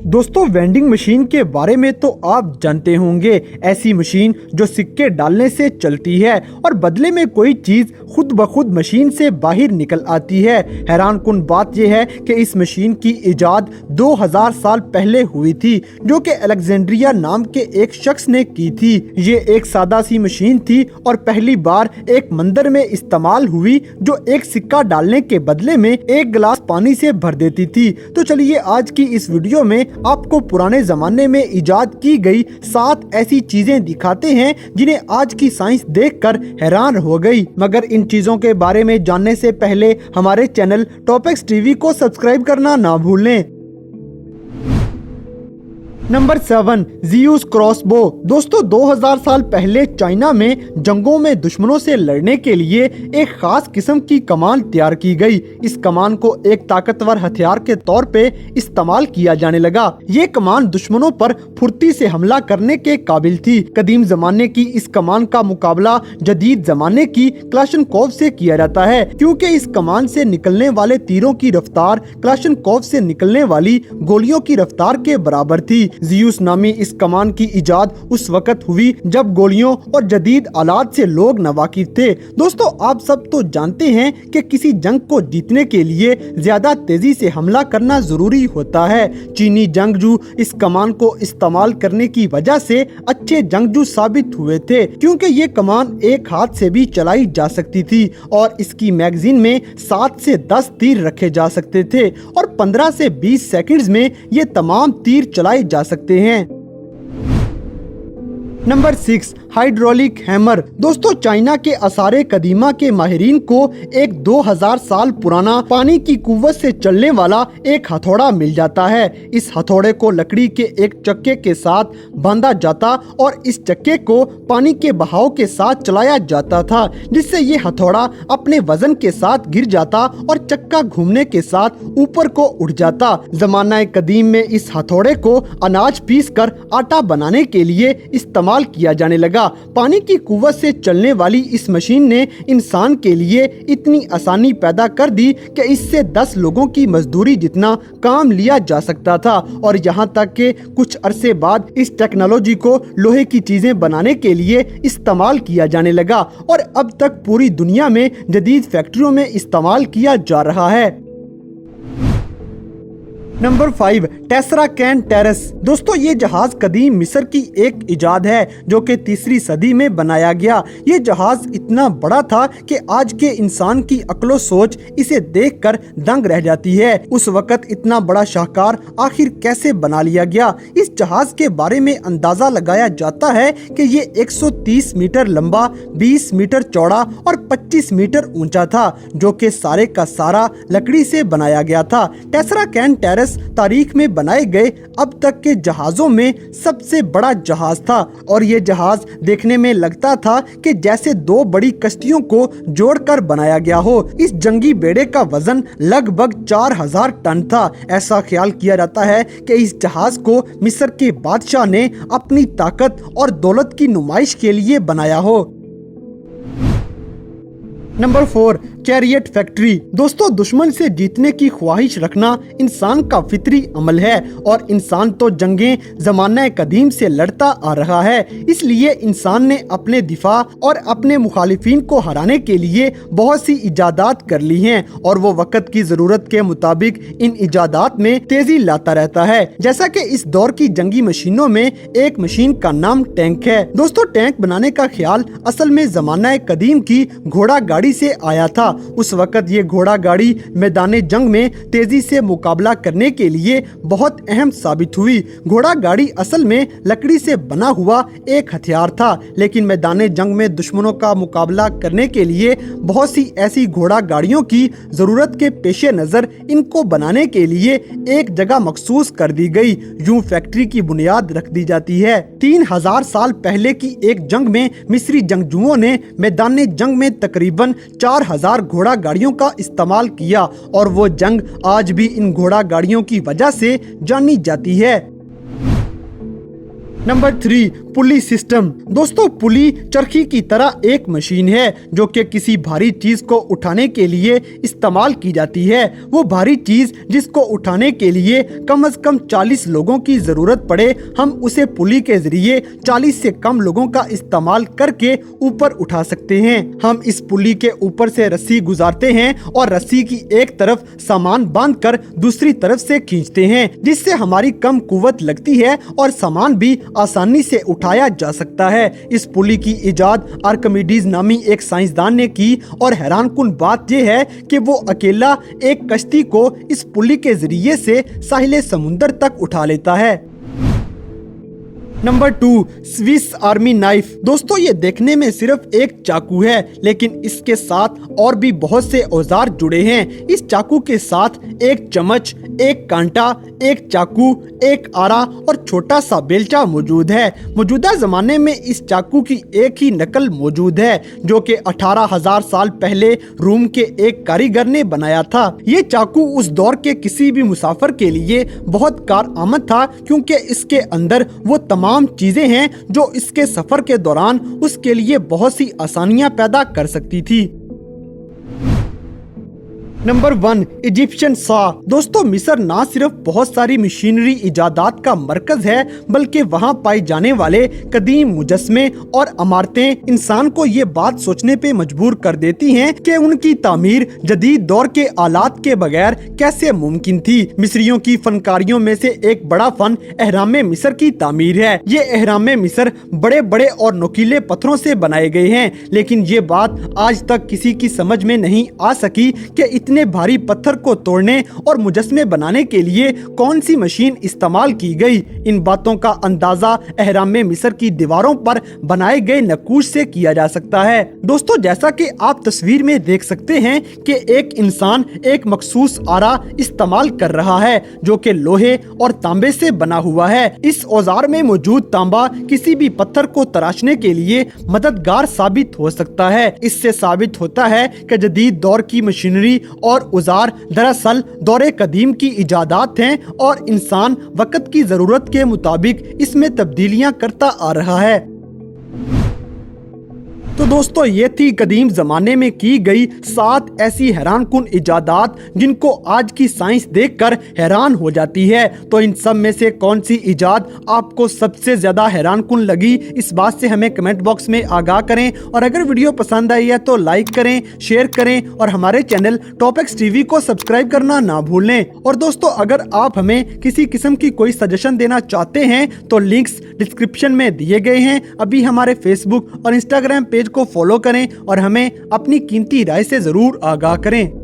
दोस्तों vending machine के बारे में तो आप जानते होंगे, ऐसी मशीन जो सिक्के डालने से चलती है और बदले में कोई चीज खुद ब खुद मशीन से बाहर निकल आती है। हैरानकुन बात यह है कि इस मशीन की इजाद 2000 साल पहले हुई थी, जो कि अलेक्जेंड्रिया नाम के एक शख्स ने की थी। ये एक सादा सी मशीन थी और पहली बार एक मंदिर में इस्तेमाल हुई, जो एक सिक्का डालने के बदले में एक गिलास पानी से भर देती थी। तो चलिए आज की इस वीडियो में आपको पुराने जमाने में इजाद की गई 7 ऐसी चीजें दिखाते हैं जिन्हें आज की साइंस देखकर हैरान हो गई। मगर इन चीजों के बारे में जानने से पहले हमारे चैनल टॉपिक्स टीवी को सब्सक्राइब करना ना भूलें। Number 7, Zeus crossbow. दोस्तों 2000 साल पहले चाइना में जंगों में दुश्मनों से लड़ने के लिए एक खास किस्म की कमान तैयार की गई। इस कमान को एक ताकतवर हथियार के तौर पे इस्तेमाल किया जाने लगा। ये कमान दुश्मनों पर फुर्ती से हमला करने के काबिल थी। कदीम जमाने की इस कमान का मुकाबला जदीद जमाने की क्लाशनकोव से किया जाता है, क्योंकि इस कमान से निकलने वाले तीरों की रफ्तार क्लाशनकोव से निकलने वाली गोलियों की रफ्तार के बराबर थी। ज़ीउस नामी इस कमान की इजाद उस वक्त हुई जब गोलियों और जदीद आलात से लोग नावाकिफ थे। दोस्तों आप सब तो जानते हैं कि किसी जंग को जीतने के लिए ज्यादा तेजी से हमला करना जरूरी होता है। चीनी जंगजू इस कमान को इस्तेमाल करने की वजह से अच्छे जंगजू साबित हुए थे, क्योंकि ये कमान एक हाथ से भी चलाई जा सकती थी और इसकी मैगजीन में 7 से 10 तीर रखे जा सकते थे और 15 से 20 सेकंड्स में ये तमाम तीर चलाए जा सकते हैं। Number 6, hydraulic hammer. दोस्तों चाइना के आसारे कदीमा के माहिरीन को एक 2000 साल पुराना पानी की कुव्वत से चलने वाला एक हथौड़ा मिल जाता है। इस हथौड़े को लकड़ी के एक चक्के के साथ बांधा जाता और इस चक्के को पानी के बहाव के साथ चलाया जाता था, जिससे ये हथौड़ा अपने वजन के साथ गिर जाता और चक्का घूमने के साथ ऊपर को उठ जाता। जमाना कदीम में इस हथौड़े को अनाज पीस कर आटा बनाने के लिए इस्तेमाल किया जाने लगा। पानी की कुव्वत से चलने वाली इस मशीन ने इंसान के लिए इतनी आसानी पैदा कर दी कि इससे 10 लोगों की मजदूरी जितना काम लिया जा सकता था और यहाँ तक कि कुछ अरसे बाद इस टेक्नोलॉजी को लोहे की चीजें बनाने के लिए इस्तेमाल किया जाने लगा और अब तक पूरी दुनिया में जदीद फैक्ट्रियों में इस्तेमाल किया जा रहा है। नंबर 5, टेसरा कैन टेरेस। दोस्तों ये जहाज कदीम मिस्र की एक इजाद है, जो कि 3री सदी में बनाया गया। ये जहाज इतना बड़ा था कि आज के इंसान की अक्लो सोच इसे देखकर दंग रह जाती है। उस वक्त इतना बड़ा शाहकार आखिर कैसे बना लिया गया? इस जहाज के बारे में अंदाजा लगाया जाता है कि ये 130 मीटर लंबा, 20 मीटर चौड़ा और 25 मीटर ऊंचा था, जो कि सारे का सारा लकड़ी से बनाया गया था। टेसरा कैन टेरेस तारीख में बनाए गए अब तक के जहाजों में सबसे बड़ा जहाज था और ये जहाज देखने में लगता था कि जैसे 2 बड़ी कश्तियों को जोड़कर बनाया गया हो। इस जंगी बेड़े का वजन लगभग 4000 टन था। ऐसा ख्याल किया जाता है कि इस जहाज को मिस्र के बादशाह ने अपनी ताकत और दौलत की नुमाइश के लिए बनाया हो। Number 4, chariot factory. दोस्तों दुश्मन से जीतने की ख्वाहिश रखना इंसान का फितरी अमल है और इंसान तो जंगें जमाना कदीम से लड़ता आ रहा है। इसलिए इंसान ने अपने दिफा और अपने मुखालिफिन को हराने के लिए बहुत सी इजादात कर ली हैं और वो वक्त की जरूरत के मुताबिक इन इजादात में तेजी लाता रहता है। जैसा कि इस दौर की जंगी मशीनों में एक मशीन का नाम टैंक है। दोस्तों टैंक बनाने का ख्याल असल में जमाना कदीम की घोड़ा गाड़ी से आया था। उस वक्त ये घोड़ा गाड़ी मैदाने जंग में तेजी से मुकाबला करने के लिए बहुत अहम साबित हुई। घोड़ा गाड़ी असल में लकड़ी से बना हुआ एक हथियार था, लेकिन मैदाने जंग में दुश्मनों का मुकाबला करने के लिए बहुत सी ऐसी घोड़ा गाड़ियों की जरूरत के पेश नजर इनको बनाने के लिए एक जगह मखसूस कर दी गई। यूं फैक्ट्री की बुनियाद रख दी जाती है। 3000 साल पहले की एक जंग में मिस्री जंगजुओं ने मैदाने जंग में तकरीबन 4000 घोड़ा गाड़ियों का इस्तेमाल किया और वो जंग आज भी इन घोड़ा गाड़ियों की वजह से जानी जाती है। नंबर 3, पुली सिस्टम। दोस्तों पुली चरखी की तरह एक मशीन है जो कि किसी भारी चीज को उठाने के लिए इस्तेमाल की जाती है। वो भारी चीज जिसको उठाने के लिए कम से कम 40 लोगों की जरूरत पड़े, हम उसे पुली के जरिए 40 से कम लोगों का इस्तेमाल करके ऊपर उठा सकते हैं। हम इस पुली के ऊपर से रस्सी गुजारते हैं और रस्सी की एक तरफ सामान बांधकर दूसरी तरफ से खींचते हैं, जिससे हमारी कम कुव्वत लगती है और सामान भी आसानी से उठाया जा सकता है। इस पुली की इजाद आर्किमिडीज नामी एक साइंसदान ने की और हैरानकुन बात यह है कि वो अकेला एक कश्ती को इस पुली के जरिए से साहिल समुंदर तक उठा लेता है। Number 2, Swiss army knife. दोस्तों ये देखने में सिर्फ एक चाकू है, लेकिन इसके साथ और भी बहुत से औजार जुड़े हैं। इस चाकू के साथ एक चम्मच, एक कांटा, एक चाकू, एक आरा और छोटा सा बेलचा मौजूद है। मौजूदा जमाने में इस चाकू की एक ही नकल मौजूद है जो कि 18,000 साल पहले रोम के एक कारीगर ने बनाया था। ये चाकू उस दौर के किसी भी मुसाफिर के लिए बहुत कारआमद था, क्योंकि इसके अंदर वो तमाम चीजें हैं जो इसके सफर के दौरान उसके लिए बहुत सी आसानियां पैदा कर सकती थी। नंबर 1, इजिप्शियन सा। दोस्तों मिस्र ना सिर्फ बहुत सारी मशीनरी इजादात का मरकज है, बल्कि वहाँ पाए जाने वाले कदीम मुजस्मे और इमारतें इंसान को ये बात सोचने पे मजबूर कर देती हैं कि उनकी तामीर जदीद दौर के आलात के बगैर कैसे मुमकिन थी। मिस्रियों की फनकारियों में से एक बड़ा फन एहराम मिस्र की तामीर है। ये एहराम मिस्र बड़े बड़े और नुकीले पत्थरों से बनाए गए हैं, लेकिन ये बात आज तक किसी की समझ में नहीं आ सकी कि इतने भारी पत्थर को तोड़ने और मुजस्मे बनाने के लिए कौन सी मशीन इस्तेमाल की गई। इन बातों का अंदाजा एहराम मिस्र की दीवारों पर बनाए गए नक्काश से किया जा सकता है। दोस्तों जैसा कि आप तस्वीर में देख सकते हैं कि एक इंसान एक मखसूस आरा इस्तेमाल कर रहा है जो कि लोहे और तांबे से बना हुआ है। इस औजार में मौजूद तांबा किसी भी पत्थर को तराशने के लिए मददगार साबित हो सकता है। इससे साबित होता है कि जदीद दौर की मशीनरी और औजार दरअसल दौरे कदीम की इजादात हैं और इंसान वक्त की जरूरत के मुताबिक इसमें तब्दीलियां करता आ रहा है। तो दोस्तों ये थी कदीम जमाने में की गई 7 ऐसी हैरानकुन इजादात जिनको आज की साइंस देखकर हैरान हो जाती है। तो इन सब में से कौन सी इजाद आपको सबसे ज्यादा हैरानकुन लगी, इस बात से हमें कमेंट बॉक्स में आगाह करें। और अगर वीडियो पसंद आई है तो लाइक करें, शेयर करें और हमारे चैनल टॉपिक्स टीवी को सब्सक्राइब करना ना भूलें। और दोस्तों अगर आप हमें किसी किस्म की कोई सजेशन देना चाहते हैं तो लिंक्स डिस्क्रिप्शन में दिए गए हैं। अभी हमारे फेसबुक और इंस्टाग्राम पेज को फॉलो करें और हमें अपनी कीमती राय से जरूर आगाह करें।